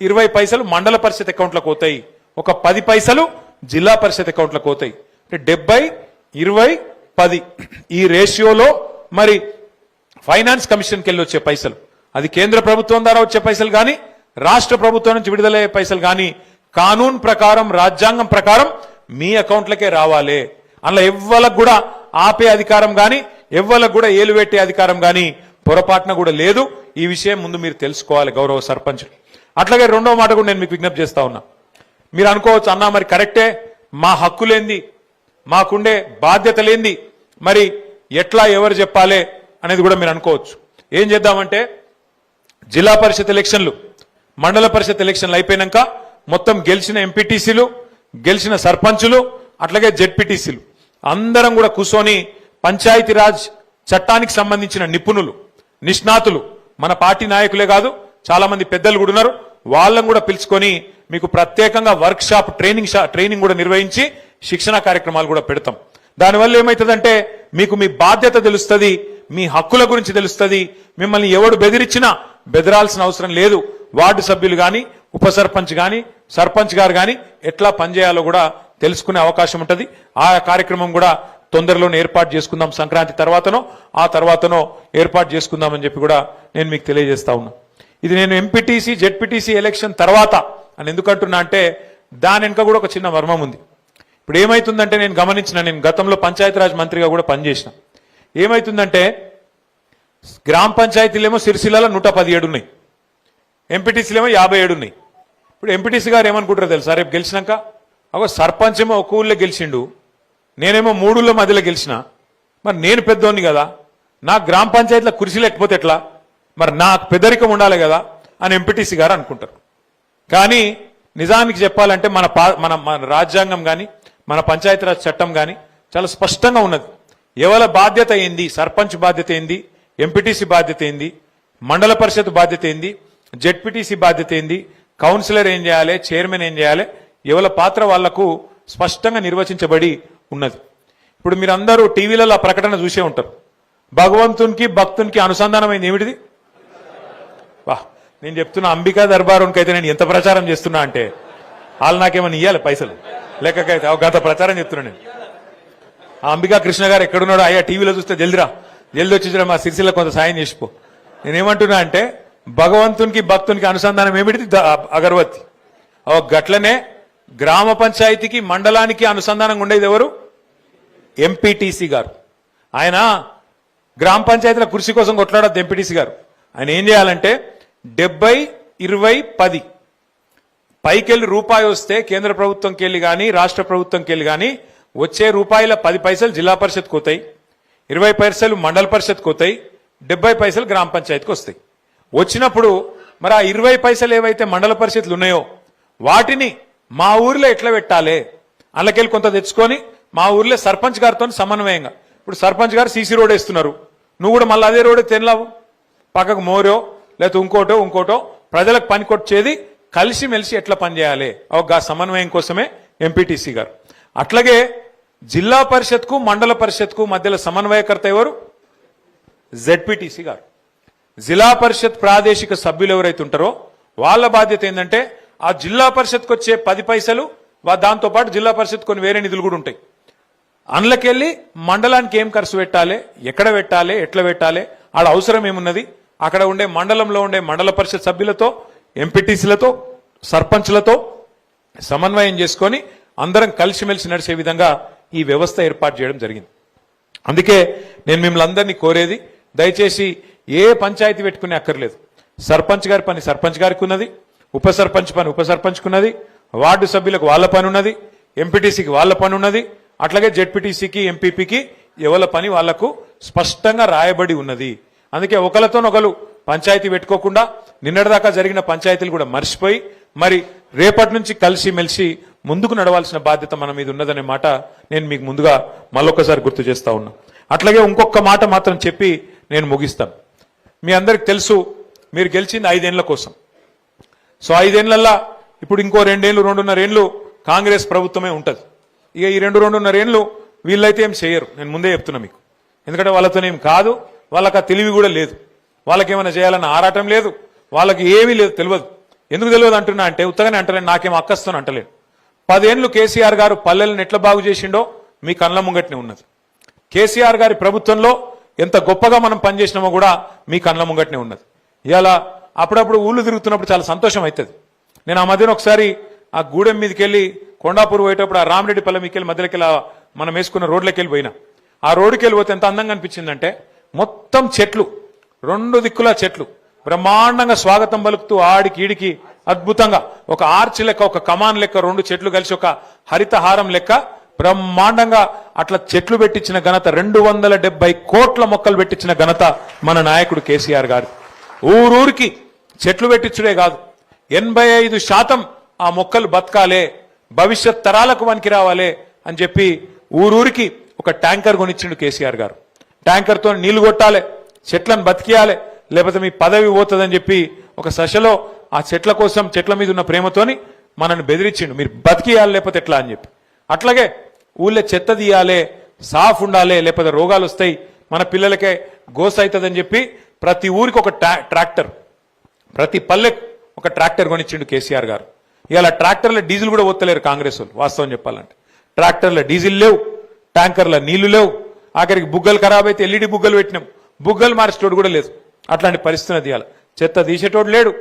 20 పైసలు మండల పరిషత్ అకౌంట్లకు పోతాయి, ఒక 10 పైసలు జిల్లా పరిషత్ అకౌంట్లకు పోతాయి. 70, 20, 10 ఈ రేషియోలో మరి ఫైనాన్స్ కమిషన్కి వెళ్ళి వచ్చే పైసలు, అది కేంద్ర ప్రభుత్వం ద్వారా వచ్చే పైసలు కానీ రాష్ట్ర ప్రభుత్వం నుంచి విడుదలయ్యే పైసలు కానీ కానూన్ ప్రకారం, రాజ్యాంగం ప్రకారం మీ అకౌంట్లకే రావాలి. అందులో ఎవ్వలకు కూడా ఆపే అధికారం కానీ ఎవ్వలకు కూడా ఏలు పెట్టే అధికారం కానీ పొరపాటున కూడా లేదు. ఈ విషయం ముందు మీరు తెలుసుకోవాలి గౌరవ సర్పంచులు. అట్లాగే రెండో మాట కూడా నేను మీకు విజ్ఞప్తి చేస్తా ఉన్నా. మీరు అనుకోవచ్చు, అన్నా మరి కరెక్టే, మా హక్కులేంది, మాకుండే బాధ్యత లేంది, మరి ఎట్లా ఎవరు చెప్పాలి అనేది కూడా మీరు అనుకోవచ్చు. ఏం చేద్దామంటే జిల్లా పరిషత్ ఎలక్షన్లు, మండల పరిషత్ ఎలక్షన్లు అయిపోయినాక మొత్తం గెలిచిన ఎంపీటీసీలు, గెలిచిన సర్పంచులు, అట్లాగే జెడ్పీటీసీలు అందరం కూడా కూర్చొని పంచాయతీరాజ్ చట్టానికి సంబంధించిన నిపుణులు, నిష్ణాతులు, మన పార్టీ నాయకులే కాదు చాలా మంది పెద్దలు కూడా ఉన్నారు, వాళ్ళని కూడా పిలుచుకొని మీకు ప్రత్యేకంగా వర్క్ షాప్ ట్రైనింగ్ కూడా నిర్వహించి శిక్షణ కార్యక్రమాలు కూడా పెడతాం. దానివల్ల ఏమవుతుందంటే మీకు మీ బాధ్యత తెలుస్తుంది, మీ హక్కుల గురించి తెలుస్తుంది. మిమ్మల్ని ఎవడు బెదిరించినా బెదరాల్సిన అవసరం లేదు. వార్డు సభ్యులు కానీ, ఉప సర్పంచ్ కానీ, సర్పంచ్ గారు కానీ ఎట్లా పనిచేయాలో కూడా తెలుసుకునే అవకాశం ఉంటుంది. ఆ కార్యక్రమం కూడా తొందరలోనే ఏర్పాటు చేసుకుందాం, సంక్రాంతి తర్వాతనో ఆ తర్వాతనో ఏర్పాటు చేసుకుందామని చెప్పి కూడా నేను మీకు తెలియజేస్తా ఉన్నా. ఇది నేను ఎంపీటీసీ జెడ్పీటీసీ ఎలక్షన్ తర్వాత అని ఎందుకంటున్నా అంటే దాని వెనుక కూడా ఒక చిన్న మర్మం ఉంది. ఇప్పుడు ఏమైతుందంటే నేను గతంలో పంచాయతీరాజ్ మంత్రిగా కూడా పనిచేసిన. ఏమైతుందంటే గ్రామ పంచాయతీలేమో సిరిసిల్లలో 117 ఉన్నాయి, ఎంపీటీసీలేమో 57 ఉన్నాయి. ఇప్పుడు ఎంపీటీసీ గారు ఏమనుకుంటారో తెలుసా, రేపు గెలిచినాక ఒక సర్పంచ్ ఏమో ఒక ఊళ్ళో గెలిచిండు, నేనేమో 3 ఊళ్ళో మధ్యలో గెలిచిన, మరి నేను పెద్దోని కదా, నాకు గ్రామ పంచాయతీలో కుర్చీ లేకపోతే ఎట్లా, మరి నాకు పెద్దరికం ఉండాలి కదా అని ఎంపీటీసీ గారు అనుకుంటారు. కానీ నిజానికి చెప్పాలంటే మన రాజ్యాంగం కానీ మన పంచాయతీరాజ్ చట్టం కానీ చాలా స్పష్టంగా ఉన్నది. ఎవరి బాధ్యత ఏంది, సర్పంచ్ బాధ్యత ఏంది, ఎంపీటీసీ బాధ్యత ఏంది, మండల పరిషత్ బాధ్యత ఏంది, జెడ్పీటీసీ బాధ్యత ఏంది, కౌన్సిలర్ ఏం చేయాలి, చైర్మన్ ఏం చేయాలి, ఎవరి పాత్ర వాళ్లకు స్పష్టంగా నిర్వచించబడి ఉన్నది. ఇప్పుడు మీరందరూ టీవీలలో ఆ ప్రకటన చూసే ఉంటారు. భగవంతునికి భక్తునికి అనుసంధానమైంది ఏమిటిది? వాహ్, నేను చెప్తున్నా అంబికా దర్బారునికి అయితే నేను ఎంత ప్రచారం చేస్తున్నా అంటే వాళ్ళు నాకేమైనా ఇవ్వాలి పైసలు లెక్కకైతే గత ప్రచారం చెప్తున్నా నేను. ఆ అంబికా కృష్ణ గారు ఎక్కడున్నాడో అయ్యా టీవీలో చూస్తే జల్దిరా, జల్ది వచ్చి మా సిరిసిల్ల కొంత సాయం చేసిపో. నేనేమంటున్నా అంటే భగవంతునికి భక్తునికి అనుసంధానం ఏమిటిది? అగరవత్తి. గట్లనే గ్రామ పంచాయతీకి మండలానికి అనుసంధానంగా ఉండేది ఎవరు? ఎంపీటీసీ గారు. ఆయన గ్రామ పంచాయతీల కుర్చీ కోసం కొట్లాడద్దు ఎంపీటీసీ గారు. ఆయన ఏం చేయాలంటే 70-20-10 పైకెళ్ళి రూపాయి వస్తే కేంద్ర ప్రభుత్వంకి వెళ్ళి కానీ రాష్ట్ర ప్రభుత్వంకి వెళ్ళి కానీ వచ్చే రూపాయల 10 పైసలు జిల్లా పరిషత్కి పోతాయి, 20 పైసలు మండల పరిషత్కి పోతాయి, 70 పైసలు గ్రామ పంచాయతీకి వస్తాయి. వచ్చినప్పుడు మరి ఆ 20 పైసలు ఏవైతే మండల పరిషత్లు ఉన్నాయో వాటిని మా ఊర్లో ఎట్లా పెట్టాలి, అందులోకెళ్ళి కొంత తెచ్చుకొని మా ఊర్లో సర్పంచ్ గారితో సమన్వయంగా, ఇప్పుడు సర్పంచ్ గారు సీసీ రోడ్ వేస్తున్నారు, నువ్వు కూడా మళ్ళీ అదే రోడ్ తెనలావు, పక్కకు మోరో లేకపోతే ఇంకోటో ప్రజలకు పని కొట్టేది కలిసిమెలిసి ఎట్లా పనిచేయాలి, ఒక సమన్వయం కోసమే ఎంపీటీసీ గారు. అట్లాగే జిల్లా పరిషత్కు మండల పరిషత్కు మధ్యలో సమన్వయకర్త ఎవరు? జెడ్పీటీసీ గారు. జిల్లా పరిషత్ ప్రాదేశిక సభ్యులు ఎవరైతే ఉంటారో వాళ్ళ బాధ్యత ఏంటంటే ఆ జిల్లా పరిషత్కు వచ్చే 10 పైసలు దాంతో పాటు జిల్లా పరిషత్ కొన్ని వేరే నిధులు కూడా ఉంటాయి, అందులోకెళ్ళి మండలానికి ఏం ఖర్చు పెట్టాలి, ఎక్కడ పెట్టాలి, ఎట్లా పెట్టాలి, ఆడ అవసరం ఏమున్నది, అక్కడ ఉండే మండలంలో ఉండే మండల పరిషత్ సభ్యులతో ఎంపీటీసీలతో సర్పంచ్లతో సమన్వయం చేసుకొని అందరం కలిసిమెలిసి నడిచే విధంగా ఈ వ్యవస్థ ఏర్పాటు చేయడం జరిగింది. అందుకే నేను మిమ్మల్ని అందరినీ కోరేది, దయచేసి ఏ పంచాయతీ పెట్టుకునే అక్కర్లేదు. సర్పంచ్ గారి పని సర్పంచ్ గారికి ఉన్నది, ఉప సర్పంచ్ పని ఉప సర్పంచ్కి ఉన్నది, వార్డు సభ్యులకు వాళ్ళ పని ఉన్నది, ఎంపీటీసీకి వాళ్ళ పని ఉన్నది, అట్లాగే జెడ్పీటీసీకి ఎంపీపీకి ఎవరి పని వాళ్లకు స్పష్టంగా రాయబడి ఉన్నది. అందుకే ఒకరితోనొకరు పంచాయతీ పెట్టుకోకుండా నిన్నటిదాకా జరిగిన పంచాయతీలు కూడా మర్చిపోయి మరి రేపటి నుంచి కలిసిమెలిసి ముందుకు నడవాల్సిన బాధ్యత మన మీద ఉన్నదనే మాట నేను మీకు ముందుగా మళ్ళొకసారి గుర్తు చేస్తా ఉన్నా. అట్లాగే ఇంకొక మాట మాత్రం చెప్పి నేను ముగిస్తాను. మీ అందరికి తెలుసు మీరు గెలిచింది 5 ఏళ్ల కోసం. సో 5 ఏళ్లల్లా ఇప్పుడు ఇంకో 2 ఏళ్ళు 2.5 ఏళ్ళు కాంగ్రెస్ ప్రభుత్వమే ఉంటుంది. ఇక ఈ 2.5 ఏళ్ళు వీళ్ళైతే ఏం చేయరు, నేను ముందే చెప్తున్నా మీకు. ఎందుకంటే వాళ్ళతోనేం కాదు, వాళ్ళకి ఆ తెలివి కూడా లేదు, వాళ్ళకేమైనా చేయాలన్న ఆరాటం లేదు, వాళ్ళకి ఏమీ లేదు, తెలియదు. ఎందుకు తెలియదు అంటున్నా అంటే ఉత్తగానే అంటలేను, నాకేం అక్కస్తోని అంటలేను. 10 ఏళ్ళు కేసీఆర్ గారు పల్లెలను ఎట్లా బాగు చేసిండో మీ కళ్ళ ముంగట్నే ఉన్నది. కేసీఆర్ గారి ప్రభుత్వంలో ఎంత గొప్పగా మనం పనిచేసినామో కూడా మీ కళ్ళ ముంగట్నే ఉన్నది. ఇలా అప్పుడప్పుడు ఊళ్ళు తిరుగుతున్నప్పుడు చాలా సంతోషం అవుతుంది. నేను ఆ మధ్యన ఒకసారి ఆ గూడెం మీదకి వెళ్ళి కొండాపూర్ పోయేటప్పుడు ఆ రామరెడ్డి పల్లె మీకెళ్ళి మధ్యలోకి మనం వేసుకున్న రోడ్లకి వెళ్ళి పోయినా. ఆ రోడ్డుకి వెళ్ళిపోతే ఎంత అందంగా అనిపించిందంటే మొత్తం చెట్లు, 2 దిక్కులా చెట్లు, బ్రహ్మాండంగా స్వాగతం పలుకుతూ ఆడికి ఈడికి అద్భుతంగా ఒక ఆర్చ్ లెక్క, ఒక కమాన్ లెక్క 2 చెట్లు కలిసి ఒక హరితహారం లెక్క బ్రహ్మాండంగా అట్లా చెట్లు పెట్టించిన ఘనత, 270 కోట్ల మొక్కలు పెట్టించిన ఘనత మన నాయకుడు కేసీఆర్ గారు. ఊరూరికి చెట్లు పెట్టించుడే కాదు, 85% ఆ మొక్కలు బతకాలే, భవిష్యత్ తరాలకు వనికి రావాలే అని చెప్పి ఊరూరికి ఒక ట్యాంకర్ కొనిచ్చిండు కేసీఆర్ గారు. ట్యాంకర్తో నీళ్లు కొట్టాలి, చెట్లను బతికియాలి, లేకపోతే మీ పదవి పోతుందని చెప్పి ఒక సశలో ఆ చెట్ల కోసం చెట్ల మీద ఉన్న ప్రేమతోని మనల్ని బెదిరించిండు, మీరు బతికియాలి లేకపోతే ఎట్లా అని చెప్పి. అట్లాగే ఊళ్ళో చెత్త తీయాలి, సాఫ్ ఉండాలి, లేకపోతే రోగాలు వస్తాయి, మన పిల్లలకే గోస అవుతుందని చెప్పి ప్రతి ఊరికి ఒక ట్రాక్టర్, ప్రతి పల్లెకు ఒక ట్రాక్టర్ కొనిచ్చిండు కేసీఆర్ గారు. ఇవాళ ట్రాక్టర్ల డీజిల్ కూడా పోతలేరు కాంగ్రెస్ వాళ్ళు, వాస్తవం చెప్పాలంటే. ట్రాక్టర్ల డీజిల్ లేవు, ట్యాంకర్ల నీళ్లు లేవు, ఆఖరికి బుగ్గలు ఖరాబ్ అయితే ఎల్ఈడి బుగ్గలు పెట్టినాం, బుగ్గలు మార్చేటోడు కూడా లేదు. అట్లాంటి పరిస్థితి ఇవాళ. చెత్త తీసేటోడు లేడు,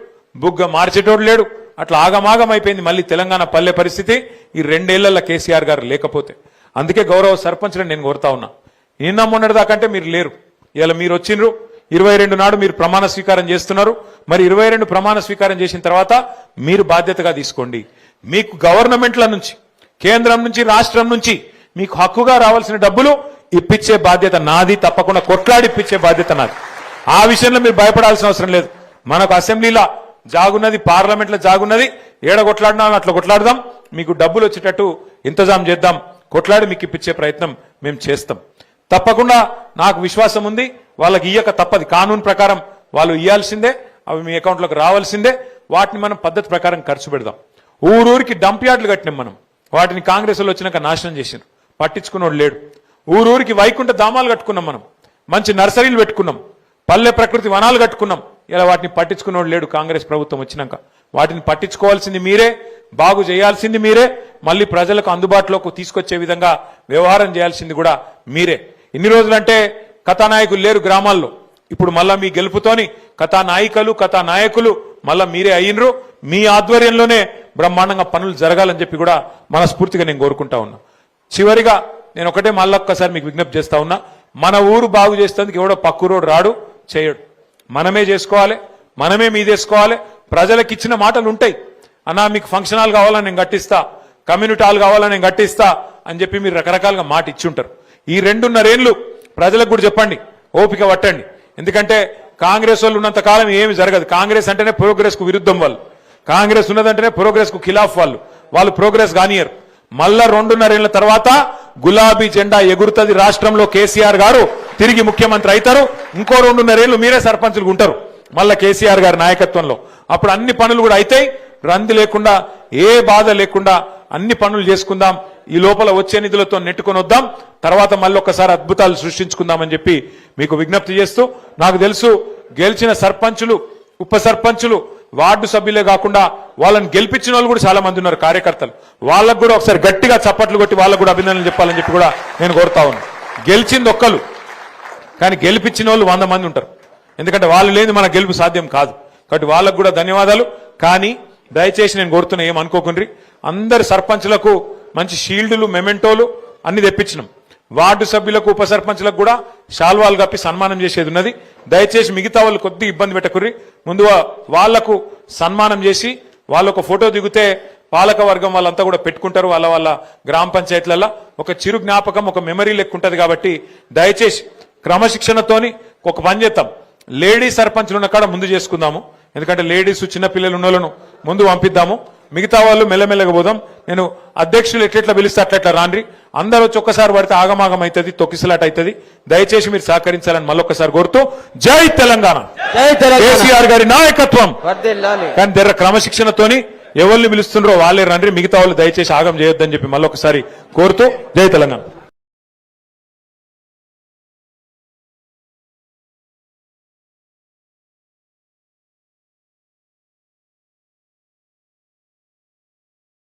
బుగ్గ మార్చేటోడు లేడు, అట్లా ఆగమాగం అయిపోయింది మళ్ళీ తెలంగాణ పల్లె పరిస్థితి ఈ 2 ఏళ్లలో కేసీఆర్ గారు లేకపోతే. అందుకే గౌరవ సర్పంచ్లను నేను కోరుతా ఉన్నా, నిన్న మొన్నటిదాకంటే మీరు లేరు, ఇవాళ మీరు వచ్చిండ్రు. 22 నాడు మీరు ప్రమాణ స్వీకారం చేస్తున్నారు. మరి 22 ప్రమాణ స్వీకారం చేసిన తర్వాత మీరు బాధ్యతగా తీసుకోండి. మీకు గవర్నమెంట్ల నుంచి, కేంద్రం నుంచి, రాష్ట్రం నుంచి మీకు హక్కుగా రావాల్సిన డబ్బులు ఇప్పించే బాధ్యత నాది, తప్పకుండా కొట్లాడి ఇప్పించే బాధ్యత నాది. ఆ విషయంలో మీరు భయపడాల్సిన అవసరం లేదు. మనకు అసెంబ్లీలో జాగున్నది, పార్లమెంట్లో జాగున్నది, ఏడ కొట్లాడినా అట్లా కొట్లాడదాం, మీకు డబ్బులు వచ్చేటట్టు ఇంతజాం చేద్దాం, కొట్లాడి మీకు ఇప్పించే ప్రయత్నం మేము చేస్తాం. తప్పకుండా నాకు విశ్వాసం ఉంది, వాళ్ళకి ఇయ్యక తప్పది, కానూన్ ప్రకారం వాళ్ళు ఇయ్యాల్సిందే, అవి మీ అకౌంట్లోకి రావాల్సిందే. వాటిని మనం పద్ధతి ప్రకారం ఖర్చు పెడదాం. ఊరూరికి డంప్ యార్డులు కట్టినాం మనం, వాటిని కాంగ్రెస్ వాళ్ళు వచ్చినాక నాశనం చేసినారు, పట్టించుకున్నోడు లేడు. ఊరూరికి వైకుంఠ ధామాలు కట్టుకున్నాం మనం, మంచి నర్సరీలు పెట్టుకున్నాం, పల్లె ప్రకృతి వనాలు కట్టుకున్నాం. ఇలా వాటిని పట్టించుకున్నోడు లేడు కాంగ్రెస్ ప్రభుత్వం వచ్చినాక. వాటిని పట్టించుకోవాల్సింది మీరే, బాగు చేయాల్సింది మీరే, మళ్ళీ ప్రజలకు అందుబాటులోకి తీసుకొచ్చే విధంగా వ్యవహారం చేయాల్సింది కూడా మీరే. ఇన్ని రోజులంటే కథానాయకులు లేరు గ్రామాల్లో, ఇప్పుడు మళ్ళా మీ గెలుపుతోని కథానాయికలు కథానాయకులు మళ్ళా మీరే అయినరు. మీ ఆధ్వర్యంలోనే బ్రహ్మాండంగా పనులు జరగాలని చెప్పి కూడా మనస్ఫూర్తిగా నేను కోరుకుంటా ఉన్నా. చివరిగా నేను ఒకటే మళ్ళొక్కసారి మీకు విజ్ఞప్తి చేస్తా ఉన్నా, మన ఊరు బాగు చేసేందుకు ఎవడో పక్కూరోడు రాడు చేయడు, మనమే చేసుకోవాలి, మనమే మీదేసుకోవాలి. ప్రజలకు ఇచ్చిన మాటలు ఉంటాయి, అన్నా మీకు ఫంక్షన్ హాల్ కావాలని నేను కట్టిస్తా, కమ్యూనిటీ హాల్ కావాలని నేను కట్టిస్తా అని చెప్పి మీరు రకరకాలుగా మాట ఇచ్చి ఉంటారు. ఈ 2.5 ఏళ్లు ప్రజలకు కూడా చెప్పండి, ఓపిక పట్టండి. ఎందుకంటే కాంగ్రెస్ వాళ్ళు ఉన్నంత కాలం ఏమి జరగదు. కాంగ్రెస్ అంటేనే ప్రోగ్రెస్ కు విరుద్ధం వాళ్ళు, కాంగ్రెస్ ఉన్నదంటేనే ప్రోగ్రెస్ కు ఖిలాఫ్ వాళ్ళు ప్రోగ్రెస్ కానియరు. మళ్ళా 2.5 ఏళ్ల తర్వాత గులాబీ జెండా ఎగురుతుంది రాష్ట్రంలో. కేసీఆర్ గారు తిరిగి ముఖ్యమంత్రి అవుతారు. ఇంకో 2.5 ఏళ్లు మీరే సర్పంచులు ఉంటారు మళ్ళా కేసీఆర్ గారి నాయకత్వంలో. అప్పుడు అన్ని పనులు కూడా అయితాయి, రంది లేకుండా, ఏ బాధ లేకుండా అన్ని పనులు చేసుకుందాం. ఈ లోపల వచ్చే నిధులతో నెట్టుకొని వద్దాం, తర్వాత మళ్ళీ ఒక్కసారి అద్భుతాలు సృష్టించుకుందామని చెప్పి మీకు విజ్ఞప్తి చేస్తూ, నాకు తెలుసు గెలిచిన సర్పంచులు, ఉప సర్పంచులు, వార్డు సభ్యులే కాకుండా వాళ్ళని గెలిపించిన వాళ్ళు కూడా చాలా మంది ఉన్నారు కార్యకర్తలు. వాళ్ళకు కూడా ఒకసారి గట్టిగా చప్పట్లు కొట్టి వాళ్ళకు కూడా అభినందనలు చెప్పాలని చెప్పి కూడా నేను కోరుతా ఉన్నాను. గెలిచింది ఒక్కరు, కానీ గెలిపించిన వాళ్ళు 100 మంది ఉంటారు. ఎందుకంటే వాళ్ళు లేని మన గెలుపు సాధ్యం కాదు. కాబట్టి వాళ్ళకు కూడా ధన్యవాదాలు. కానీ దయచేసి నేను కోరుతున్నా, ఏమనుకోకుండ్రి, అందరి సర్పంచులకు మంచి షీల్డ్లు, మెమెంటోలు అన్ని తెప్పించినాం. వార్డు సభ్యులకు, ఉప సర్పంచులకు కూడా శాల్వాలు కప్పి సన్మానం చేసేది ఉన్నది. దయచేసి మిగతా వాళ్ళు కొద్దిగా ఇబ్బంది పెట్టకుర్రి. ముందు వాళ్లకు సన్మానం చేసి వాళ్ళొక ఫోటో దిగితే పాలక వర్గం వాళ్ళంతా కూడా పెట్టుకుంటారు వాళ్ళ గ్రామ పంచాయతీలలో. ఒక చిరు జ్ఞాపకం, ఒక మెమరీ లెక్క ఉంటుంది. కాబట్టి దయచేసి క్రమశిక్షణతోని ఒక పని చేద్దాం, లేడీ సర్పంచులు ఉన్న కాడ ముందు చేసుకుందాము. ఎందుకంటే లేడీస్, చిన్నపిల్లలు ఉన్న వాళ్ళను ముందు పంపిద్దాము, మిగతా వాళ్ళు మెల్లమెల్లగా పోదాం. నేను అధ్యక్షులు ఎట్లెట్లా పిలిస్తే అట్లెట్లా రాండ్రి, అందరూ వచ్చి ఒక్కసారి పడితే ఆగమాగం అవుతుంది, తొక్కిసలాట అవుతుంది. దయచేసి మీరు సహకరించాలని మళ్ళొక్కసారి కోరుతూ, జై తెలంగాణ, కేసీఆర్ గారి నాయకత్వం. కానీ దగ్గర క్రమశిక్షణతోని ఎవరిని పిలుస్తుండ్రో వాళ్ళే రండి, మిగతా వాళ్ళు దయచేసి ఆగం చేయొద్దని చెప్పి మళ్ళొకసారి కోరుతూ, జై తెలంగాణ.